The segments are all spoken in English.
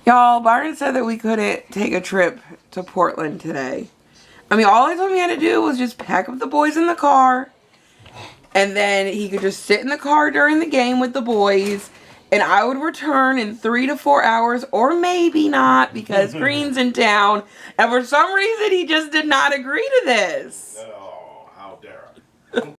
Y'all, Byron said that we couldn't take a trip to Portland today. I mean, all he told me I had to do was just pack up the boys in the car. And then he could just sit in the car during the game with the boys. And I would return in 3 to 4 hours. Or maybe not, because Green's in town. And for some reason, he just did not agree to this. Oh, how dare I.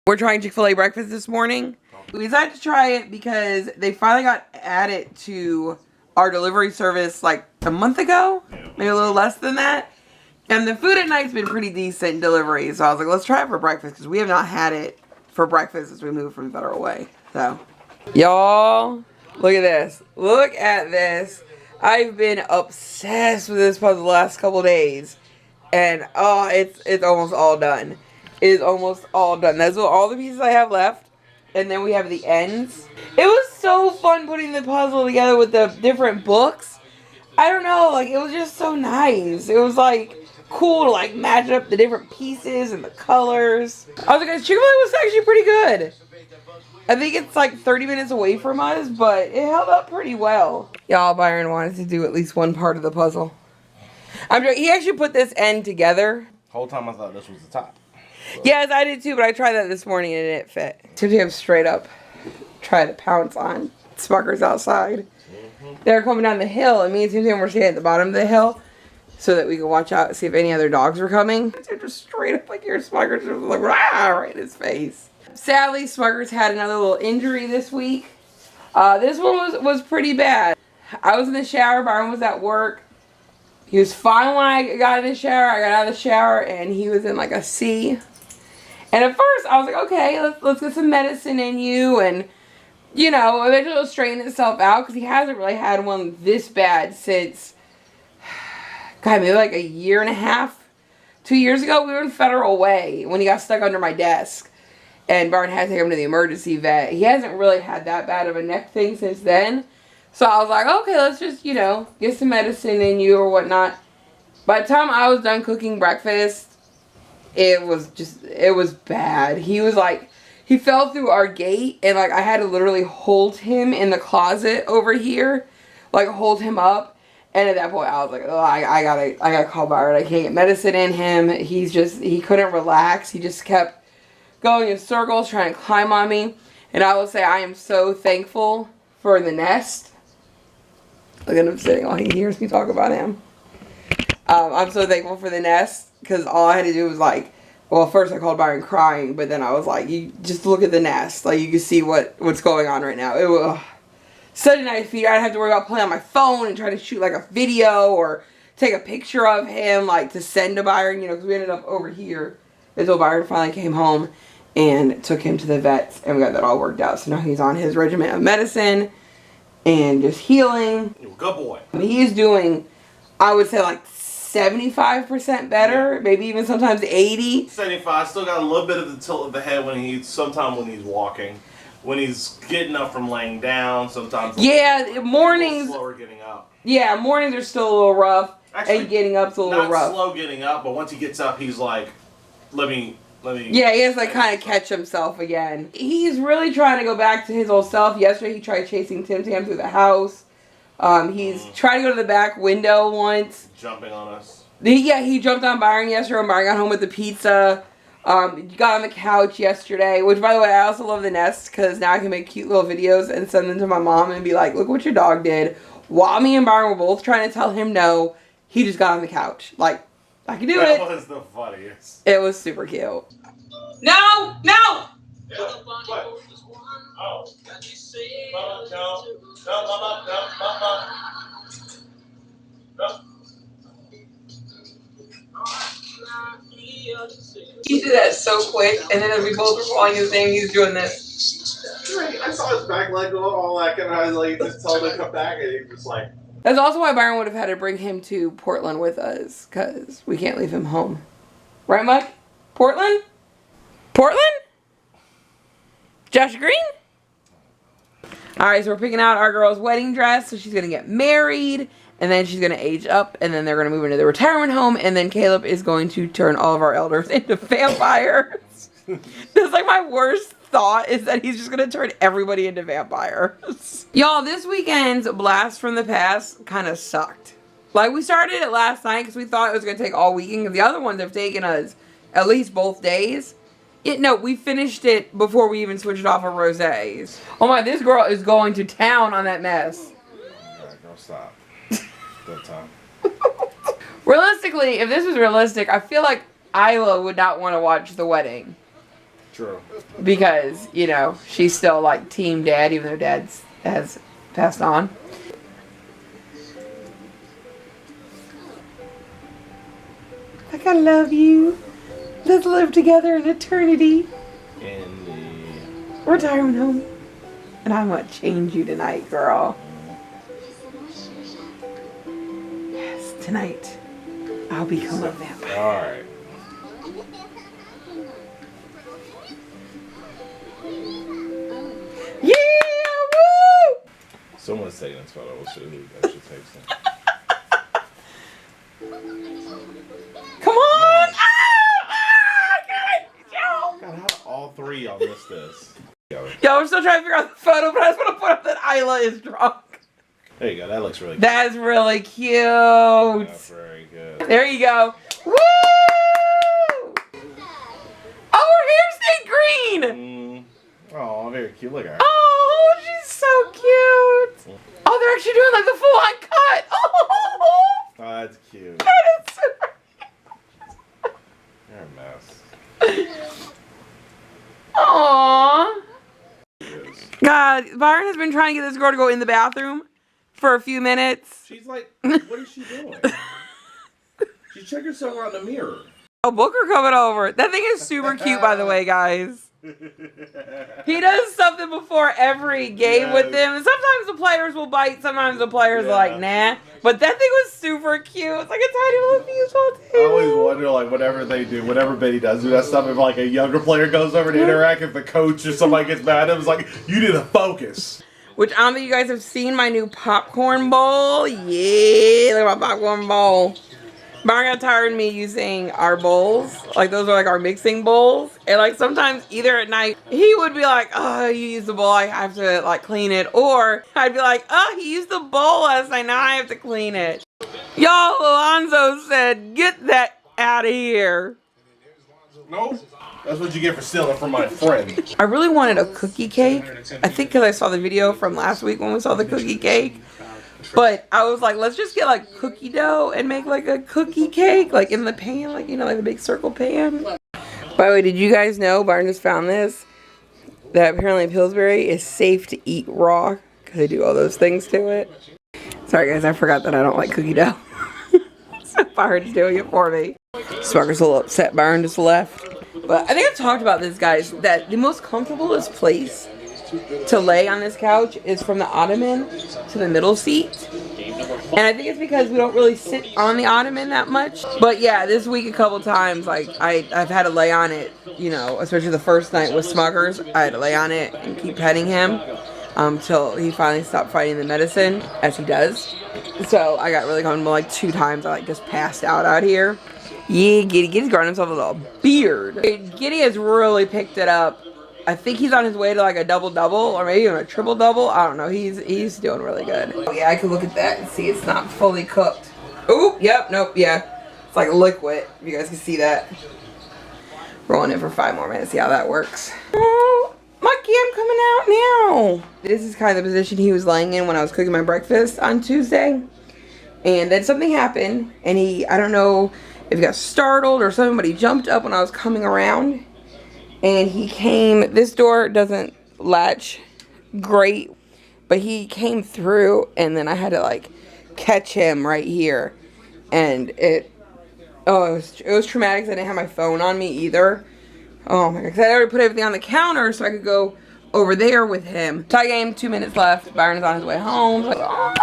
We're trying Chick-fil-A breakfast this morning. We decided to try it because they finally got added to our delivery service like a month ago. Maybe a little less than that. And the food at night's been pretty decent delivery. So I was like, let's try it for breakfast because we have not had it for breakfast since we moved from Federal Way. So, y'all, look at this. Look at this. I've been obsessed with this puzzle the last couple days. And, oh, it's almost all done. It is almost all done. That's all the pieces I have left. And then we have the ends. It was so fun putting the puzzle together with the different books. I don't know, like, it was just so nice. It was, like, cool to, like, match up the different pieces and the colors. I was like, guys, Chick-fil-A was actually pretty good. I think it's, like, 30 minutes away from us, but it held up pretty well. Y'all, Byron wanted to do at least one part of the puzzle. I'm joking. He actually put this end together. Whole time I thought this was the top. So. Yes, I did too, but I tried that this morning and it didn't fit. Tim straight up tried to pounce on Smuckers outside. They were coming down the hill, and me and Tim were standing at the bottom of the hill so that we could watch out and see if any other dogs were coming. Tim just straight up like your Smuckers was like rah, right in his face. Sadly, Smuckers had another little injury this week. This one was pretty bad. I was in the shower, Byron was at work. He was fine when I got in the shower. I got out of the shower and he was in like a C. And at first I was like, okay, let's get some medicine in you. And, you know, eventually it'll straighten itself out because he hasn't really had one this bad since, God, maybe like a year and a half. 2 years ago, we were in Federal Way when he got stuck under my desk. And Byron had to take him to the emergency vet. He hasn't really had that bad of a neck thing since then. So I was like, okay, let's just, you know, get some medicine in you or whatnot. By the time I was done cooking breakfast, it was bad. He was like, he fell through our gate and like I had to literally hold him in the closet over here. Like hold him up. And at that point I was like, oh, I gotta call Byron. I can't get medicine in him. He couldn't relax. He just kept going in circles trying to climb on me. And I will say I am so thankful for the nest. Look at him sitting. All he hears me talk about him. I'm so thankful for the nest because all I had to do was like, well, first I called Byron crying, but then I was like, you just look at the nest. Like you can see what's going on right now. It was such a nice feed. I didn't have to worry about playing on my phone and trying to shoot like a video or take a picture of him like to send to Byron, you know, because we ended up over here until Byron finally came home and took him to the vets and we got that all worked out. So now he's on his regimen of medicine and just healing. Good boy. He's doing, I would say, like 75% better, maybe even sometimes 80. 75. Still got a little bit of the tilt of the head when he's walking. When he's getting up from laying down, sometimes. Yeah, mornings. Slower getting up. Yeah, mornings are still a little rough. Actually, and getting up's a little rough. Not slow getting up, but once he gets up, he's like, let me. Yeah, he has to like kind of catch himself again. He's really trying to go back to his old self. Yesterday he tried chasing Tim Tam through the house. He's tried to go to the back window once. Jumping on us. He jumped on Byron yesterday when Byron got home with the pizza. Got on the couch yesterday, which by the way, I also love the nest because now I can make cute little videos and send them to my mom and be like, look what your dog did. While me and Byron were both trying to tell him no, he just got on the couch. Like, I can do it. That was the funniest. It was super cute. No! No! Yeah. What? Oh. No. He did that so quick, and then as we both were falling his name, he's doing this. I saw his back leg go all that, and I was like, just told him to come back, and he was like. That's also why Byron would have had to bring him to Portland with us, because we can't leave him home. Right, Mike? Portland? Portland? Josh Green? Alright, so we're picking out our girl's wedding dress, so she's going to get married, and then she's going to age up, and then they're going to move into the retirement home, and then Caleb is going to turn all of our elders into vampires. That's like my worst thought is that he's just gonna turn everybody into vampires. Y'all, this weekend's Blast from the Past kind of sucked. Like, we started it last night because we thought it was gonna take all weekend, because the other ones have taken us at least both days. No, we finished it before we even switched off of rosés. Oh my, this girl is going to town on that mess. Alright, girl, stop. Good time. Realistically, if this was realistic, I feel like Isla would not want to watch the wedding. True. Because, you know, she's still like team dad, even though dad has passed on. Like, I love you. Let's live together in eternity. In the retirement home. And I'm gonna change you tonight, girl. Yes, tonight I'll become a vampire. Alright. Yeah, woo! Someone's taking this photo. I should take some. Come on! God, how do all three y'all miss this? Yo, we're still trying to figure out the photo, but I just want to point out that Isla is drunk. There you go. That looks really good. That's really cute. That's very good. There you go. Woo! Oh, her hair stayed green. Oh, very cute. Look at her. Oh, she's so cute. Oh, they're actually doing like the full-on cut. Oh, That's cute. that is so... You're a mess. Aww. God, Byron has been trying to get this girl to go in the bathroom for a few minutes. She's like, what is she doing? She's checking herself out in the mirror. Oh, Booker coming over. That thing is super cute, by the way, guys. He does something before every game with them. And sometimes the players will bite. Sometimes the players are like, nah. But that thing was super cute. It's like a tiny little musical I always wonder, like, whatever they do, whenever Betty does do that stuff, if, like, a younger player goes over to interact, if the coach or somebody gets mad at him, it's like, you need to focus. Which I don't think you guys have seen my new popcorn bowl. Yeah, look at my popcorn bowl. Byron got tired of me using our bowls. Like, those are like our mixing bowls. And like sometimes either at night, he would be like, oh, you used the bowl, I have to like clean it. Or I'd be like, oh, he used the bowl last night, now I have to clean it. Y'all, Alonzo said, get that out of here. Nope. That's what you get for stealing from my friend. I really wanted a cookie cake. I think because I saw the video from last week when we saw the cookie cake. But I was like, let's just get like cookie dough and make like a cookie cake, like in the pan, like, you know, like the big circle pan. By the way, did you guys know, Byron just found this, that apparently Pillsbury is safe to eat raw because they do all those things to it. Sorry guys, I forgot that I don't like cookie dough. So Byron's doing it for me. Smuckers a little upset, Byron just left. But I think I've talked about this, guys, that the most comfortablest place to lay on this couch is from the ottoman to the middle seat. And I think it's because we don't really sit on the ottoman that much. But yeah, this week a couple times, like, I've had to lay on it, you know, especially the first night with Smuckers. I had to lay on it and keep petting him till he finally stopped fighting the medicine, as he does. So I got really comfortable like 2 times. I like just passed out here. Yeah, Giddy's growing himself a little beard. Giddy has really picked it up. I think he's on his way to like a double-double or maybe even a triple-double. I don't know. He's doing really good. Oh yeah, I can look at that and see it's not fully cooked. Ooh, yep, nope, yeah. It's like liquid. If you guys can see that. Rolling it for 5 more minutes. See how that works. Oh, Mucky, I'm coming out now. This is kind of the position he was laying in when I was cooking my breakfast on Tuesday. And then something happened and I don't know if he got startled or something, but he jumped up when I was coming around. And he came, this door doesn't latch great, but he came through and then I had to like catch him right here. And it was traumatic because I didn't have my phone on me either. Oh my god, because I already put everything on the counter so I could go over there with him. Tie game, 2 minutes left. Byron's on his way home. Like, oh,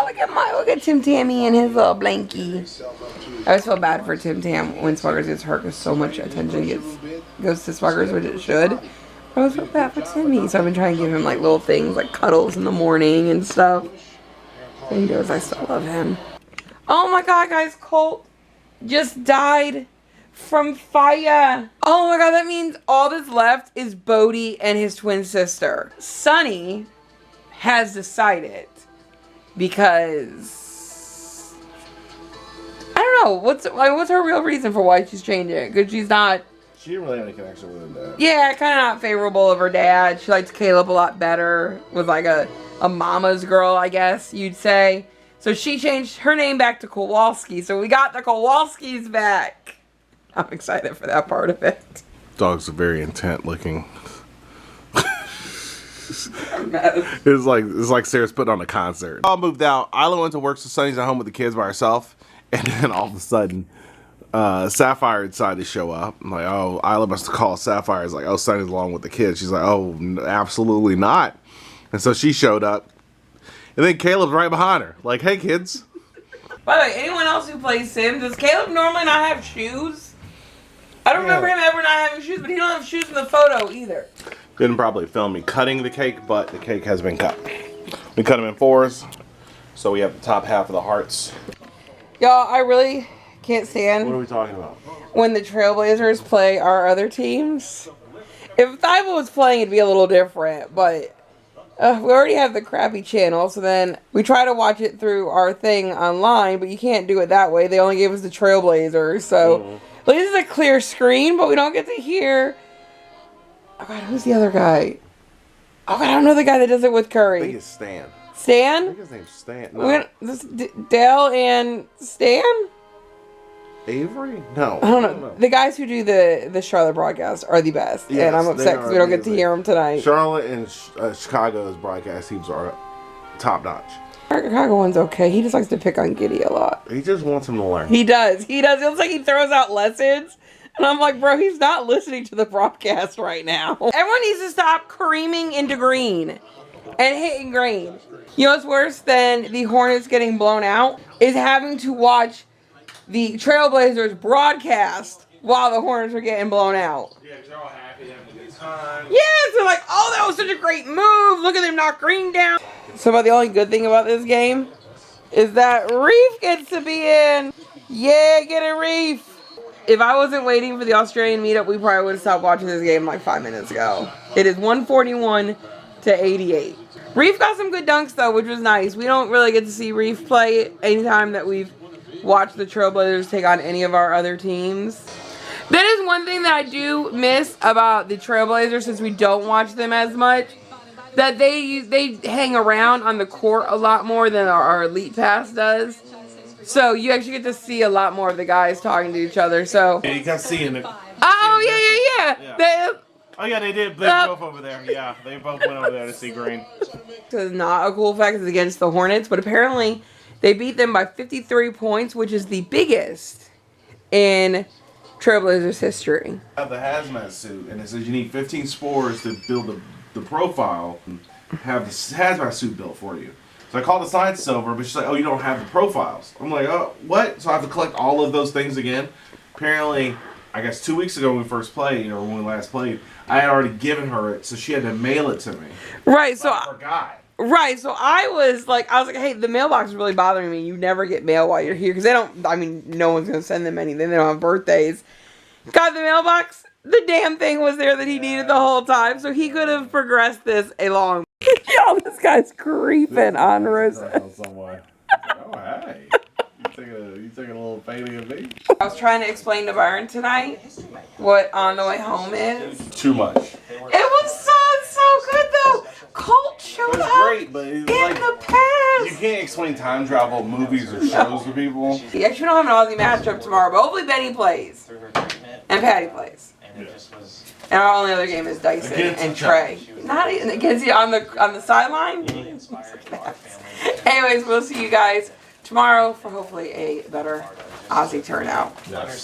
look at Tim Tammy and his little blankie. I always feel bad for Tim Tam when Smuckers gets hurt because so much attention goes to Smuckers, which it should. But I always feel bad for Timmy, so I've been trying to give him like little things like cuddles in the morning and stuff. And he knows I still love him. Oh my god, guys, Colt just died from Faya. Oh my god, that means all that's left is Bodhi and his twin sister. Sunny has decided because I don't know what's her real reason for why she's changing it, because she's not. She didn't really have any connection with her dad. Yeah, kind of not favorable of her dad. She likes Caleb a lot better. Was like a mama's girl, I guess you'd say. So she changed her name back to Kowalski. So we got the Kowalskis back. I'm excited for that part of it. Dogs are very intent looking. It's like Sarah's putting on a concert. I moved out. Isla went to work, so Sunny's at home with the kids by herself. And then all of a sudden, Sapphire decided to show up. I'm like, oh, Isla must have called Sapphire. It's like, oh, Sunny's along with the kids. She's like, oh, absolutely not. And so she showed up. And then Caleb's right behind her. Like, hey, kids. By the way, anyone else who plays Sims, does Caleb normally not have shoes? I don't remember him ever not having shoes, but he don't have shoes in the photo either. Didn't probably film me cutting the cake, but the cake has been cut. We cut them in 4s. So we have the top half of the hearts. Y'all, I really can't stand What are we talking about? when the Trailblazers play our other teams. If Thibault was playing, it'd be a little different, but we already have the crappy channel, so then we try to watch it through our thing online, but you can't do it that way. They only gave us the Trailblazers, so like, this is a clear screen, but we don't get to hear. Oh god, who's the other guy? Oh god, I don't know the guy that does it with Curry. I think it's Stan. Stan? I think his name's Stan. No. Dale and Stan? Avery? No. I don't know. The guys who do the Charlotte broadcast are the best. Yes, and I'm upset because we don't get to hear them tonight. Charlotte and Chicago's broadcast teams are top notch. Chicago one's okay. He just likes to pick on Giddy a lot. He just wants him to learn. He does. It looks like he throws out lessons. And I'm like, bro, he's not listening to the broadcast right now. Everyone needs to stop creaming into green and hitting green. You know what's worse than the Hornets getting blown out? Is having to watch the Trailblazers broadcast while the Hornets are getting blown out. Yeah, because they're all happy, having a good time. Yes, they're like, oh, that was such a great move. Look at them knock green down. So about the only good thing about this game is that Reef gets to be in. Yeah, get it, Reef. If I wasn't waiting for the Australian meetup, we probably would have stopped watching this game like 5 minutes ago. It is 141 to 88. Reef got some good dunks though, which was nice. We don't really get to see Reef play anytime that we've watched the Trailblazers take on any of our other teams. That is one thing that I do miss about the Trailblazers, since we don't watch them as much. That they hang around on the court a lot more than our Elite Pass does. So you actually get to see a lot more of the guys talking to each other. So Yeah, you got seeing it. Oh yeah. Oh yeah, they did. They both over there. Yeah, they both went over there to see green. This is not a cool fact. It's against the Hornets, but apparently they beat them by 53 points, which is the biggest in Trailblazers history. I have the hazmat suit, and it says you need 15 spores to build the profile. Have the hazmat suit built for you. So I called the science over, but she's like, oh, you don't have the profiles. I'm like, oh, what? So I have to collect all of those things again? Apparently, I guess 2 weeks ago when we first played, or when we last played, I had already given her it, so she had to mail it to me. Right, so I forgot. Right, so I was like, hey, the mailbox is really bothering me. You never get mail while you're here, because they don't, I mean, no one's going to send them anything. They don't have birthdays. Got the mailbox. The damn thing was there that he needed the whole time, so he could have progressed this a long. Yo, this guy's creeping on Rosa. Oh, hey. You taking a little painting of me? I was trying to explain to Byron tonight what On the Way Home is. Too much. It was so good though. Colt showed up Great, but it's in like, the past. you can't explain time travel movies or shows to people. We actually don't have an Aussie matchup tomorrow, but hopefully Benny plays. And Patty plays. Yeah. And our only other game is Dyson and Trey. Not even against you on the sideline. Anyways, we'll see you guys tomorrow for hopefully a better Aussie turnout. Yes.